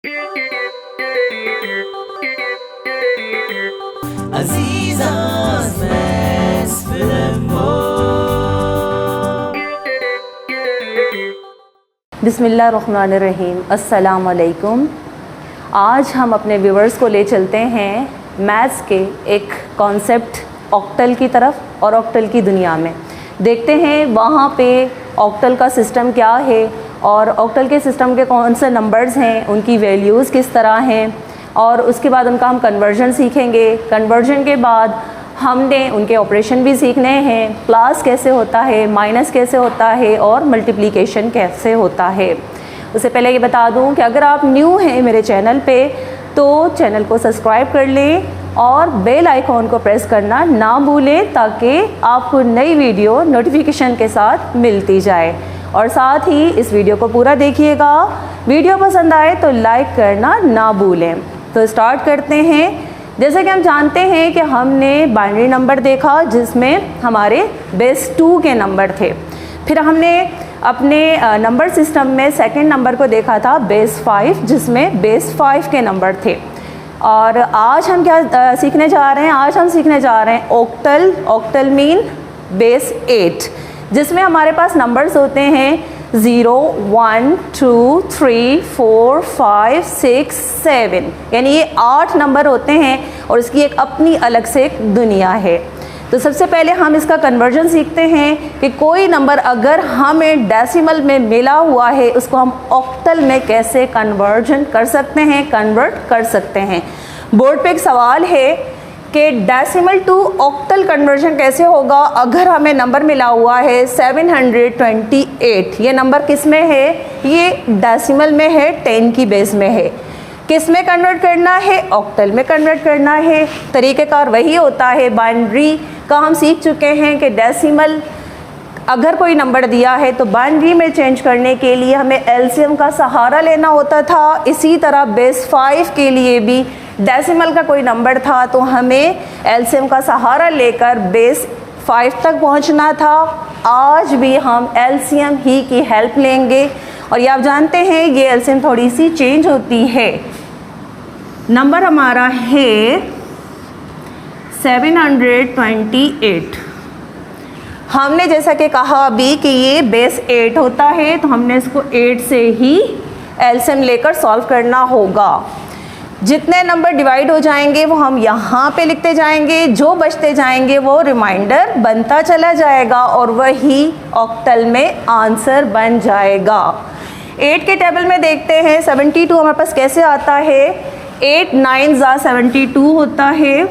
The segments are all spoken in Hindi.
बिस्मिल्लाहिर्रहमानिर्रहीम, अस्सलाम वालेकुम। आज हम अपने व्यूवर्स को ले चलते हैं मैथ्स के एक कॉन्सेप्ट ऑक्टल की तरफ और ऑक्टल की दुनिया में। देखते हैं वहाँ पे ऑक्टल का सिस्टम क्या है और ऑक्टल के सिस्टम के कौन से नंबर्स हैं, उनकी वैल्यूज़ किस तरह हैं, और उसके बाद उनका हम कन्वर्जन सीखेंगे। कन्वर्जन के बाद हमने उनके ऑपरेशन भी सीखने हैं, प्लस कैसे होता है, माइनस कैसे होता है और मल्टीप्लिकेशन कैसे होता है। उससे पहले ये बता दूं कि अगर आप न्यू हैं मेरे चैनल पे तो चैनल को सब्सक्राइब कर लें और बेल आइकॉन को प्रेस करना ना भूलें ताकि आपको नई वीडियो नोटिफिकेशन के साथ मिलती जाए। और साथ ही इस वीडियो को पूरा देखिएगा। वीडियो पसंद आए तो लाइक करना ना भूलें। तो स्टार्ट करते हैं। जैसे कि हम जानते हैं कि हमने बाइनरी नंबर देखा जिसमें हमारे बेस 2 के नंबर थे। फिर हमने अपने नंबर सिस्टम में सेकंड नंबर को देखा था बेस 5, जिसमें बेस 5 के नंबर थे। और आज हम क्या सीखने जा रहे हैं? आज हम सीखने जा रहे हैं ऑक्टल। ऑक्टल मीन बेस 8, जिसमें हमारे पास नंबर्स होते हैं 0, 1, 2, 3, 4, 5, 6, 7, यानी ये 8 नंबर होते हैं और इसकी एक अपनी अलग से एक दुनिया है। तो सबसे पहले हम इसका कन्वर्जन सीखते हैं कि कोई नंबर अगर हमें डेसिमल में मिला हुआ है उसको हम ऑक्टल में कैसे कन्वर्जन कर सकते हैं, कन्वर्ट कर सकते हैं। बोर्ड पे एक सवाल है कि डेसिमल टू ऑक्टल कन्वर्जन कैसे होगा अगर हमें नंबर मिला हुआ है 728। ये नंबर किस में है? ये डेसिमल में है, 10 की बेस में है। किस में कन्वर्ट करना है? ऑक्टल में कन्वर्ट करना है। तरीक़ेकार वही होता है। बाइनरी का हम सीख चुके हैं कि डेसिमल अगर कोई नंबर दिया है तो बाइनरी में चेंज करने के लिए हमें एलसीएम का सहारा लेना होता था। इसी तरह बेस 5 के लिए भी डेसिमल का कोई नंबर था तो हमें एलसीएम का सहारा लेकर बेस 5 तक पहुंचना था। आज भी हम एलसीएम ही की हेल्प लेंगे और ये आप जानते हैं ये एलसीएम थोड़ी सी चेंज होती है। नंबर हमारा है 728। हमने जैसा कि कहा अभी कि ये बेस 8 होता है तो हमने इसको 8 से ही एलसीएम लेकर सॉल्व करना होगा। जितने नंबर डिवाइड हो जाएंगे वो हम यहाँ पे लिखते जाएंगे, जो बचते जाएंगे वो रिमाइंडर बनता चला जाएगा और वही ऑक्टल में आंसर बन जाएगा। 8 के टेबल में देखते हैं 72 हमारे पास कैसे आता है। 8 9 ज़ा 72 होता है।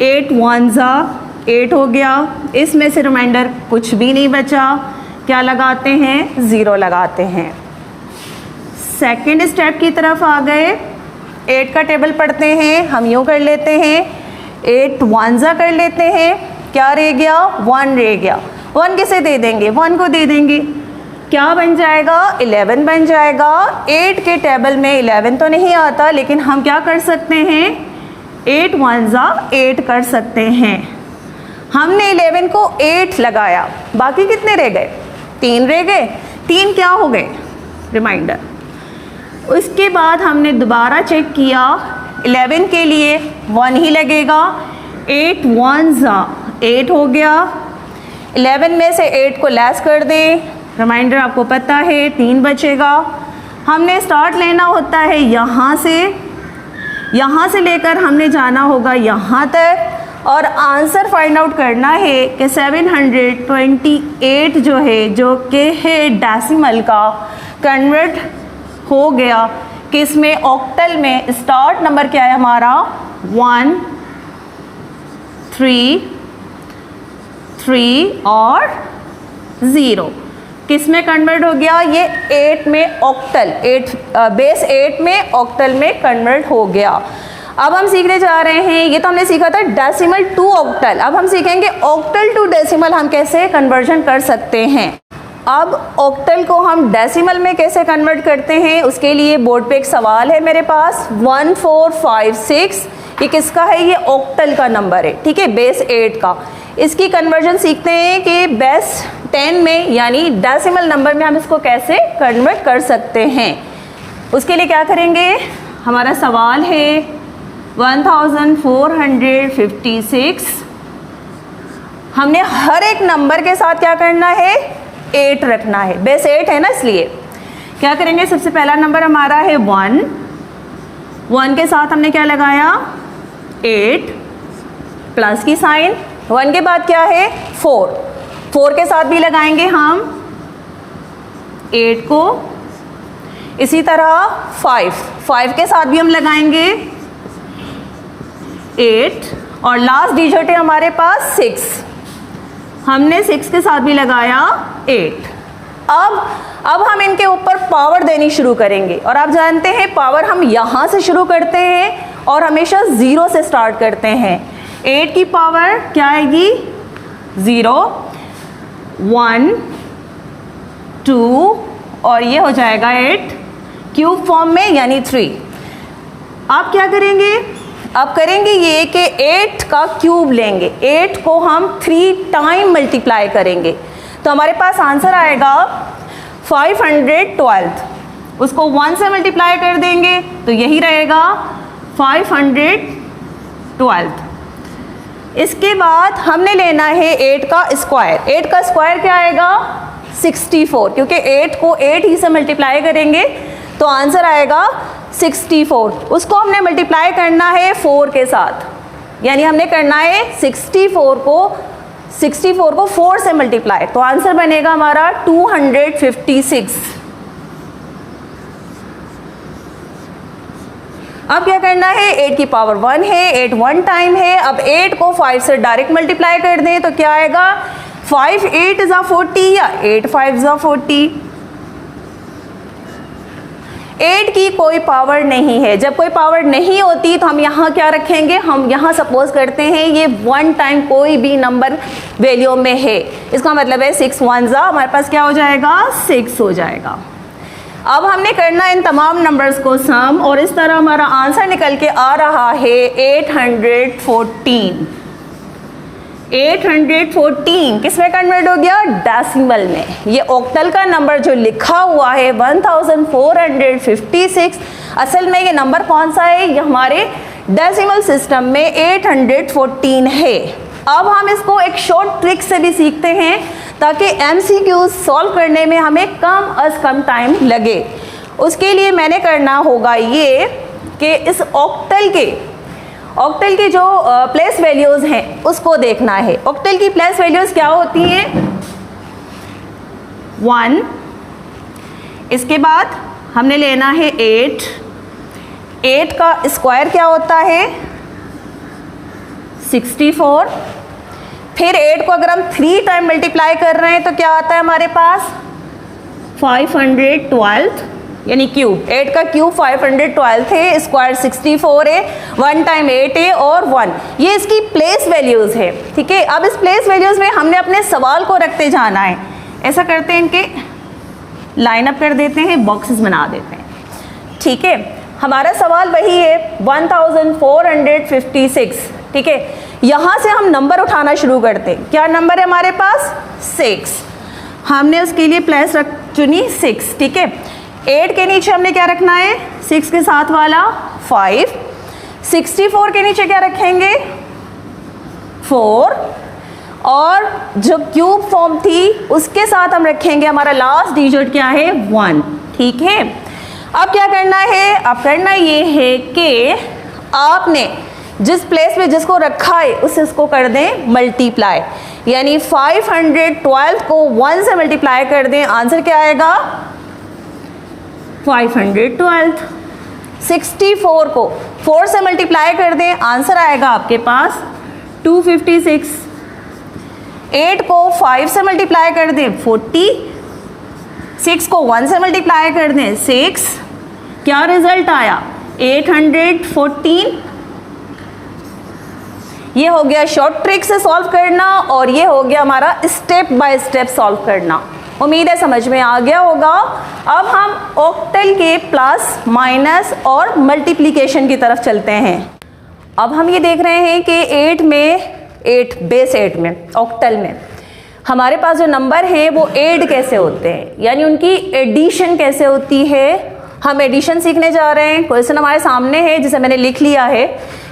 8 1 ज़ा 8 हो गया। इसमें से रिमाइंडर कुछ भी नहीं बचा। क्या लगाते हैं? 0 लगाते हैं। सेकेंड स्टेप की तरफ आ गए। 8 का टेबल पढ़ते हैं। हम यूँ कर लेते हैं, 8 1 ज़ा कर लेते हैं। क्या रह गया? 1 रह गया। 1 किसे दे देंगे? 1 को दे देंगे। क्या बन जाएगा? 11 बन जाएगा। 8 के टेबल में 11 तो नहीं आता, लेकिन हम क्या कर सकते हैं? 8 1 ज़ा 8 कर सकते हैं। हमने 11 को 8 लगाया, बाकी कितने रह गए? 3 रह गए। 3 क्या हो गए? रिमाइंडर। उसके बाद हमने दोबारा चेक किया, 11 के लिए 1 ही लगेगा। 8 1 ज़ा 8 हो गया। 11 में से 8 को लेस कर दें, रिमाइंडर आपको पता है 3 बचेगा। हमने स्टार्ट लेना होता है यहाँ से लेकर हमने जाना होगा यहाँ तक और आंसर फाइंड आउट करना है कि 728 जो है, जो कि है डेसिमल का, कन्वर्ट हो गया किसमें? ऑक्टल में। स्टार्ट नंबर क्या है हमारा? 1 3 3 और 0। किस में कन्वर्ट हो गया? ये 8 में ऑक्टल, बेस 8 में ऑक्टल में कन्वर्ट हो गया। अब हम सीखने जा रहे हैं, ये तो हमने सीखा था डेसिमल टू ऑक्टल। अब हम सीखेंगे ऑक्टल टू डेसिमल हम कैसे कन्वर्जन कर सकते हैं। अब ऑक्टल को हम डेसिमल में कैसे कन्वर्ट करते हैं, उसके लिए बोर्ड पे एक सवाल है मेरे पास। 1456 ये किसका है? ये ऑक्टल का नंबर है, ठीक है, बेस 8 का। इसकी कन्वर्जन सीखते हैं कि बेस 10 में यानी डेसिमल नंबर में हम इसको कैसे कन्वर्ट कर सकते हैं। उसके लिए क्या करेंगे, हमारा सवाल है 1456, हमने हर एक नंबर के साथ क्या करना है, 8 रखना है, बेस 8 है ना, इसलिए क्या करेंगे, सबसे पहला नंबर हमारा है 1 के साथ हमने क्या लगाया 8 प्लस की साइन, 1 के बाद क्या है 4 के साथ भी लगाएंगे हम 8 को, इसी तरह 5 के साथ भी हम लगाएंगे 8 और लास्ट डिजिट है हमारे पास 6, हमने 6 के साथ भी लगाया 8। अब हम इनके ऊपर पावर देनी शुरू करेंगे और आप जानते हैं पावर हम यहाँ से शुरू करते हैं और हमेशा 0 से स्टार्ट करते हैं। 8 की पावर क्या आएगी 0, 1, 2 और ये हो जाएगा 8 क्यूब फॉर्म में यानी 3। आप क्या करेंगे, अब करेंगे ये कि 8 का क्यूब लेंगे, 8 को हम 3 टाइम मल्टीप्लाई करेंगे तो हमारे पास आंसर आएगा 512, उसको 1 से मल्टीप्लाई कर देंगे तो यही रहेगा 512। इसके बाद हमने लेना है 8 का स्क्वायर, 8 का स्क्वायर क्या आएगा 64, क्योंकि 8 को 8 ही से मल्टीप्लाई करेंगे तो आंसर आएगा 64। उसको हमने मल्टीप्लाई करना है 4 के साथ, यानी हमने करना है 64 को 4 से मल्टीप्लाई, तो आंसर बनेगा हमारा 256। अब क्या करना है, 8 की पावर 1 है, 8 1 टाइम है, अब 8 को 5 से डायरेक्ट मल्टीप्लाई कर दें तो क्या आएगा 5 8 इज 40 या 8 5 इज 40। 8 की कोई पावर नहीं है, जब कोई पावर नहीं होती तो हम यहाँ क्या रखेंगे, हम यहाँ सपोज करते हैं ये 1 टाइम कोई भी नंबर वैल्यू में है, इसका मतलब है 6 1 हमारे पास क्या हो जाएगा 6 हो जाएगा। अब हमने करना इन तमाम नंबर्स को सम और इस तरह हमारा आंसर निकल के आ रहा है 814। 814 किस में कन्वर्ट हो गया, डेसिमल में। ये ऑक्टल का नंबर जो लिखा हुआ है 1456, असल में ये नंबर कौन सा है, ये हमारे डेसिमल सिस्टम में 814 है। अब हम इसको एक शॉर्ट ट्रिक से भी सीखते हैं ताकि MCQ सॉल्व करने में हमें कम अज कम टाइम लगे। उसके लिए मैंने करना होगा ये कि इस ऑक्टल के जो प्लेस वैल्यूज़ हैं उसको देखना है। ऑक्टल की प्लेस वैल्यूज़ क्या होती हैं 1, इसके बाद हमने लेना है 8 का स्क्वायर क्या होता है 64, फिर 8 को अगर हम 3 टाइम मल्टीप्लाई कर रहे हैं तो क्या आता है हमारे पास 512 यानी क्यूब। 8 का क्यूब 512 है, स्क्वायर 64 है, 1 टाइम 8 है और 1, ये इसकी प्लेस वैल्यूज़ है। ठीक है, अब इस प्लेस वैल्यूज़ में हमने अपने सवाल को रखते जाना है। ऐसा करते हैं, इनके लाइन अप कर देते हैं, बॉक्सेस बना देते हैं। ठीक है, हमारा सवाल वही है 1456। ठीक है, यहाँ से हम नंबर उठाना शुरू करते हैं। क्या नंबर है हमारे पास 6, हमने उसके लिए प्लेस चुनी 6। ठीक है, 8 के नीचे हमने क्या रखना है 6 के साथ वाला 5, 64 के नीचे क्या रखेंगे 4 और जो क्यूब फॉर्म थी उसके साथ हम रखेंगे हमारा लास्ट डिजिट क्या है 1। ठीक है, अब क्या करना है, अब करना ये है कि आपने जिस प्लेस पे जिसको रखा है उसको कर दें मल्टीप्लाई, यानी 512 को 1 से मल्टीप्लाई कर दें, आंसर क्या आएगा 512। 64 को 4 से मल्टीप्लाई कर दें, आंसर आएगा आपके पास 256। 8 को 5 से मल्टीप्लाई कर दें 40, 6 को 1 से मल्टीप्लाई कर दें 6, क्या रिजल्ट आया 814। ये हो गया शॉर्ट ट्रिक से सॉल्व करना और ये हो गया हमारा स्टेप बाय स्टेप सॉल्व करना। उम्मीद है समझ में आ गया होगा। अब हम ऑक्टल के प्लस माइनस और मल्टीप्लिकेशन की तरफ चलते हैं। अब हम ये देख रहे हैं कि 8 बेस 8 में ऑक्टल में हमारे पास जो नंबर हैं वो ऐड कैसे होते हैं, यानी उनकी एडिशन कैसे होती है हम एडिशन सीखने जा रहे हैं। क्वेश्चन हमारे सामने है जिसे मैंने लिख लिया है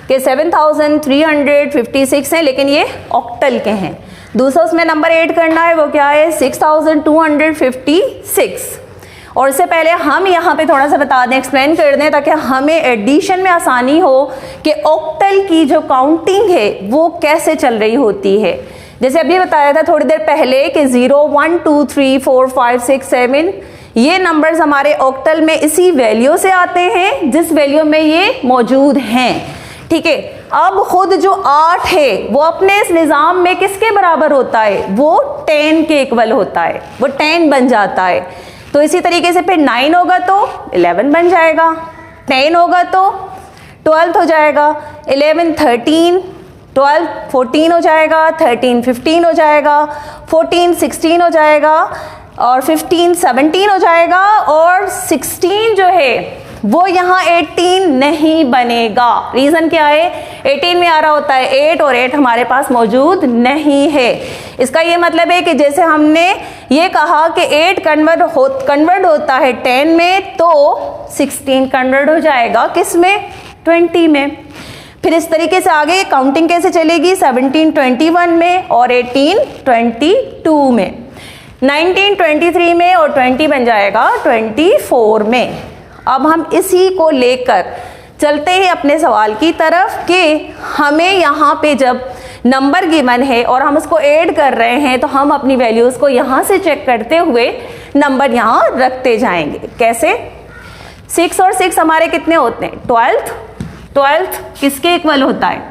कि 7356 है, लेकिन ये ऑक्टल के हैं। दूसरा उसमें नंबर ऐड करना है, वो क्या है 6256। और इससे पहले हम यहाँ पे थोड़ा सा बता दें, एक्सप्लेन कर दें, ताकि हमें एडिशन में आसानी हो कि ऑक्टल की जो काउंटिंग है वो कैसे चल रही होती है। जैसे अभी बताया था थोड़ी देर पहले कि 0 1 2 3 4 5 6 7 ये नंबर्स हमारे ऑक्टल में इसी वैल्यू से आते हैं जिस वैल्यू में ये मौजूद हैं। ठीक है, अब खुद जो 8 है वो अपने इस निज़ाम में किसके बराबर होता है, वो 10 के इक्वल होता है, वो 10 बन जाता है। तो इसी तरीके से फिर 9 होगा तो 11 बन जाएगा, 10 होगा तो 12 हो जाएगा, 11 13, 12 14 हो जाएगा, 13 15 हो जाएगा, 14 16 हो जाएगा, और 15 17 हो जाएगा, और 16 जो है वो यहाँ 18 नहीं बनेगा। रीज़न क्या है, 18 में आ रहा होता है 8 और 8 हमारे पास मौजूद नहीं है। इसका ये मतलब है कि जैसे हमने ये कहा कि 8 कन्वर्ट होता है 10 में, तो 16 कन्वर्ट हो जाएगा किस में, 20 में। फिर इस तरीके से आगे काउंटिंग कैसे चलेगी, 17 21 में और 18 22 में, 19 23 में और 20 बन जाएगा 24 में। अब हम इसी को लेकर चलते हैं अपने सवाल की तरफ कि हमें यहाँ पे जब नंबर गिवन है और हम उसको ऐड कर रहे हैं तो हम अपनी वैल्यूज़ को यहाँ से चेक करते हुए नंबर यहाँ रखते जाएंगे। कैसे, 6 और 6 हमारे कितने होते हैं, 12 किसके इक्वल होता है,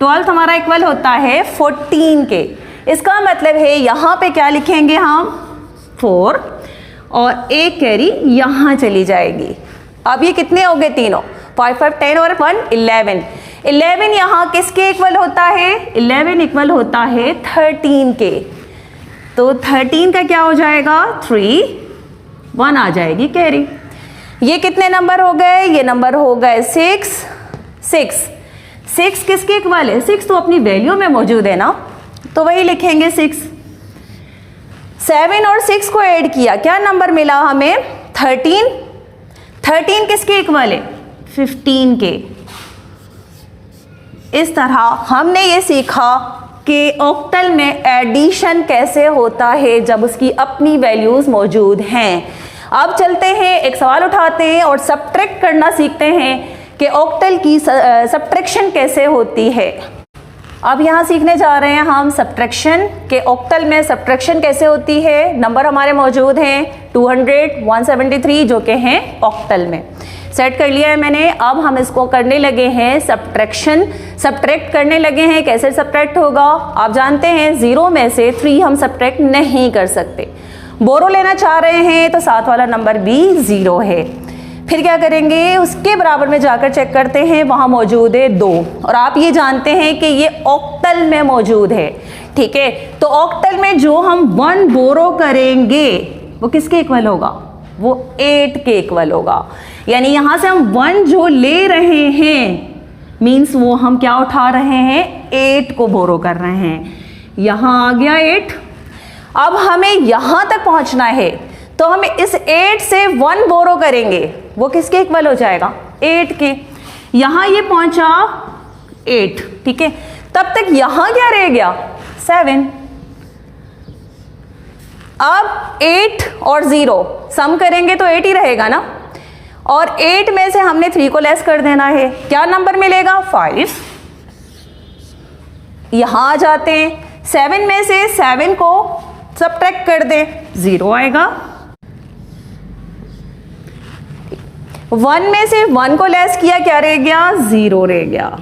12 हमारा इक्वल होता है 14 के। इसका मतलब है यहाँ पे क्या लिखेंगे हम, 4 और एक कैरी यहाँ चली जाएगी। अब ये कितने हो गए, तीनों, 5 5 10 और 1 11। 11 यहाँ किसके इक्वल होता है, 11 इक्वल होता है 13 के। तो 13 का क्या हो जाएगा, 3 1 आ जाएगी कैरी। ये कितने नंबर हो गए, ये नंबर हो गए 6 किसके इक्वल है, 6 तो अपनी वैल्यू में मौजूद है ना, तो वही लिखेंगे 6। 7 और 6 को ऐड किया, क्या नंबर मिला हमें, 13 किसके इक्वल है, 15 के। इस तरह हमने ये सीखा कि ऑक्टल में एडिशन कैसे होता है जब उसकी अपनी वैल्यूज मौजूद हैं। अब चलते हैं, एक सवाल उठाते हैं और सब्ट्रैक्ट करना सीखते हैं कि ऑक्टल की सब्ट्रैक्शन कैसे होती है। अब यहाँ सीखने जा रहे हैं हम सब्ट्रैक्शन के ऑक्टल में सब्ट्रैक्शन कैसे होती है। नंबर हमारे मौजूद हैं 200 173 जो कि हैं ऑक्टल में। सेट कर लिया है मैंने। अब हम इसको करने लगे हैं सब्ट्रैक्शन, सब्ट्रैक्ट करने लगे हैं। कैसे सब्ट्रैक्ट होगा, आप जानते हैं 0 में से 3 हम सब्ट्रैक्ट नहीं कर सकते। बोरो लेना चाह रहे हैं तो साथ वाला नंबर भी 0 है। फिर क्या करेंगे, उसके बराबर में जाकर चेक करते हैं, वहाँ मौजूद है 2 और आप ये जानते हैं कि ये ऑक्टल में मौजूद है। ठीक है, तो ऑक्टल में जो हम 1 बोरो करेंगे वो किसके इक्वल होगा, वो 8 के इक्वल होगा। यानी यहाँ से हम 1 जो ले रहे हैं मीन्स वो हम क्या उठा रहे हैं, 8 को बोरो कर रहे हैं। यहाँ आ गया 8। अब हमें यहाँ तक पहुँचना है तो हम इस 8 से 1 बोरो करेंगे, वो किसके इक्वल हो जाएगा, 8 के। यहाँ ये पहुंचा 8, ठीक है, तब तक यहाँ क्या रह गया, 7। अब 8 और 0 सम करेंगे तो 8 ही रहेगा ना, और 8 में से हमने 3 को लेस कर देना है, क्या नंबर मिलेगा, 5। यहाँ आ जाते हैं, 7 में से 7 को सब्ट्रैक्ट कर दें, 0 आएगा। 1 में से 1 को लेस किया, क्या रह गया, 0 रह गया।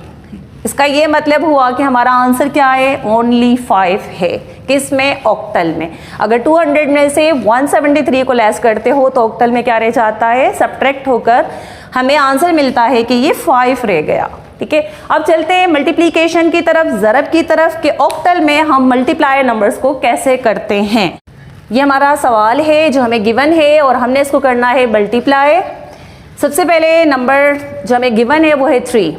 इसका ये मतलब हुआ कि हमारा आंसर क्या है, ओनली 5 है। किसमें, ऑक्टल में। अगर 200 में से 173 को लेस करते हो तो ऑक्टल में क्या रह जाता है, सब्ट्रैक्ट होकर हमें आंसर मिलता है कि ये 5 रह गया। ठीक है, अब चलते हैं मल्टीप्लिकेशन की तरफ, ज़रब की तरफ, कि ऑक्टल में हम मल्टीप्लाई नंबर्स को कैसे करते हैं। ये हमारा सवाल है जो हमें गिवन है और हमने इसको करना है मल्टीप्लाई। सबसे पहले नंबर जो हमें गिवन है वो है 3।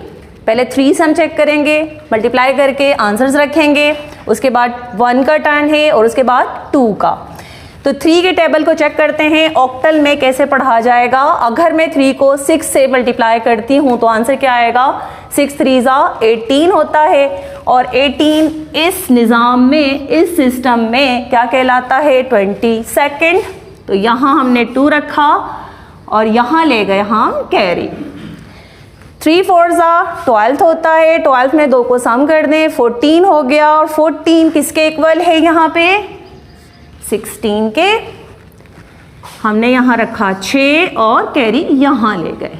पहले 3 से हम चेक करेंगे, मल्टीप्लाई करके आंसर्स रखेंगे, उसके बाद 1 का टर्न है और उसके बाद 2 का। तो 3 के टेबल को चेक करते हैं ऑक्टल में कैसे पढ़ा जाएगा। अगर मैं 3 को 6 से मल्टीप्लाई करती हूँ तो आंसर क्या आएगा, 6 3 ज़ा 18 होता है। और 18 इस निज़ाम में, इस सिस्टम में क्या कहलाता है, 22। तो यहाँ हमने 2 रखा और यहाँ ले गए हम कैरी। 3 4 ज़ा 12 होता है, 12 में 2 को सम कर दें, 14 हो गया। और 14 किसके इक्वल है यहाँ पे, 16 के। हमने यहाँ रखा 6 और कैरी यहाँ ले गए।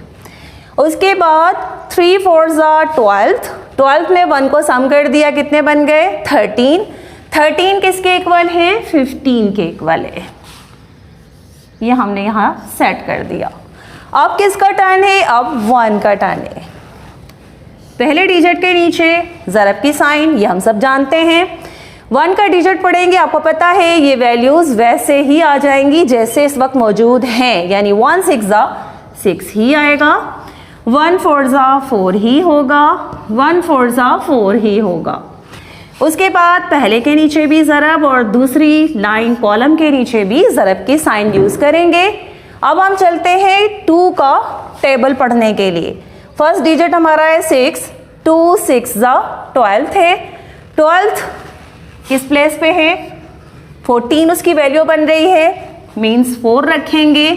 उसके बाद 3 4 ज़ा 12, 12 में 1 को सम कर दिया, कितने बन गए, 13। 13 किसके इक्वल है, 15 के इक्वल है। ये हमने यहाँ सेट कर दिया। अब किसका टर्न है, अब 1 का टर्न है। पहले डिजिट के नीचे ज़रब की साइन, ये हम सब जानते हैं। 1 का डिजिट पढ़ेंगे, आपको पता है ये वैल्यूज़ वैसे ही आ जाएंगी जैसे इस वक्त मौजूद हैं, यानी 1 6 ज़ा 6 ही आएगा, 1 4 ज़ा 4 ही होगा, 1 4 ज़ा 4 ही होगा। उसके बाद पहले के नीचे भी ज़रब और दूसरी लाइन कॉलम के नीचे भी ज़रब की साइन यूज़ करेंगे। अब हम चलते हैं 2 का टेबल पढ़ने के लिए। फर्स्ट डिजिट हमारा है 6, 2 6 ज़ा 12 है। 12 किस प्लेस पे है, 14 उसकी वैल्यू बन रही है, मीन्स 4 रखेंगे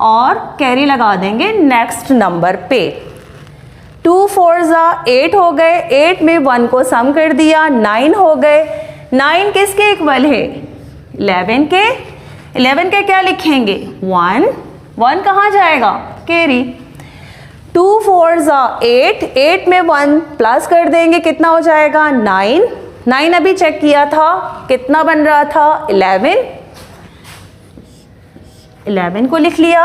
और कैरी लगा देंगे नेक्स्ट नंबर पे। 2 4 ज़ा 8 हो गए, 8 में 1 को सम कर दिया, 9 हो गए। 9 किसके इक्वल है, 11 के। 11 के क्या लिखेंगे, 1, 1 कहाँ जाएगा, कैरी। 2 4 ज़ा 8, 8 में 1 प्लस कर देंगे, कितना हो जाएगा, 9। 9 अभी चेक किया था, कितना बन रहा था, 11। 11 को लिख लिया।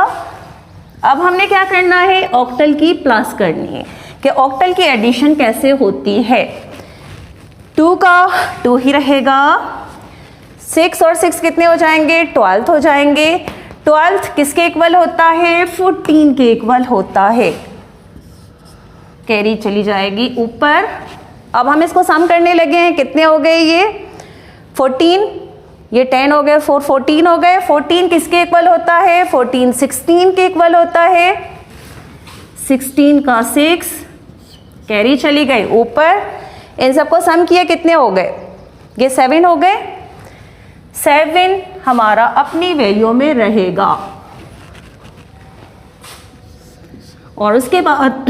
अब हमने क्या करना है, ऑक्टल की प्लस करनी है कि ऑक्टल की एडिशन कैसे होती है। 2 का 2 ही रहेगा, 6 और 6 कितने हो जाएंगे, 12 हो जाएंगे। 12 किसके इक्वल होता है, 14 के इक्वल होता है। कैरी चली जाएगी ऊपर। अब हम इसको सम करने लगे हैं, कितने हो गए ये, 14, ये 10 हो गए, 4 14 हो गए। 14 किसके इक्वल होता है, 14 16 के इक्वल होता है। 16 का 6, कैरी चली गई ऊपर। इन सबको सम किया, कितने हो गए, ये 7 हो गए। 7 हमारा अपनी वैल्यू में रहेगा। और उसके बाद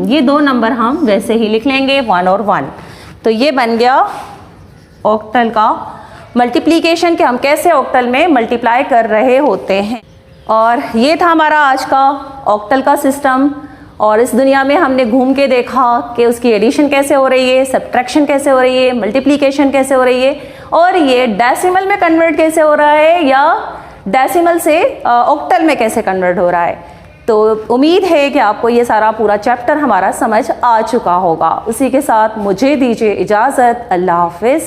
ये 2 नंबर हम वैसे ही लिख लेंगे, 1 और 1। तो ये बन गया ऑक्टल का मल्टीप्लिकेशन, कि हम कैसे ऑक्टल में मल्टीप्लाई कर रहे होते हैं। और ये था हमारा आज का ऑक्टल का सिस्टम। और इस दुनिया में हमने घूम के देखा कि उसकी एडिशन कैसे हो रही है, सब्ट्रैक्शन कैसे हो रही है, मल्टीप्लिकेशन कैसे हो रही है, और ये डेसिमल में कन्वर्ट कैसे हो रहा है या डेसिमल से ऑक्टल में कैसे कन्वर्ट हो रहा है। तो उम्मीद है कि आपको ये सारा पूरा चैप्टर हमारा समझ आ चुका होगा। उसी के साथ मुझे दीजिए इजाज़त। अल्लाह हाफ़िज़।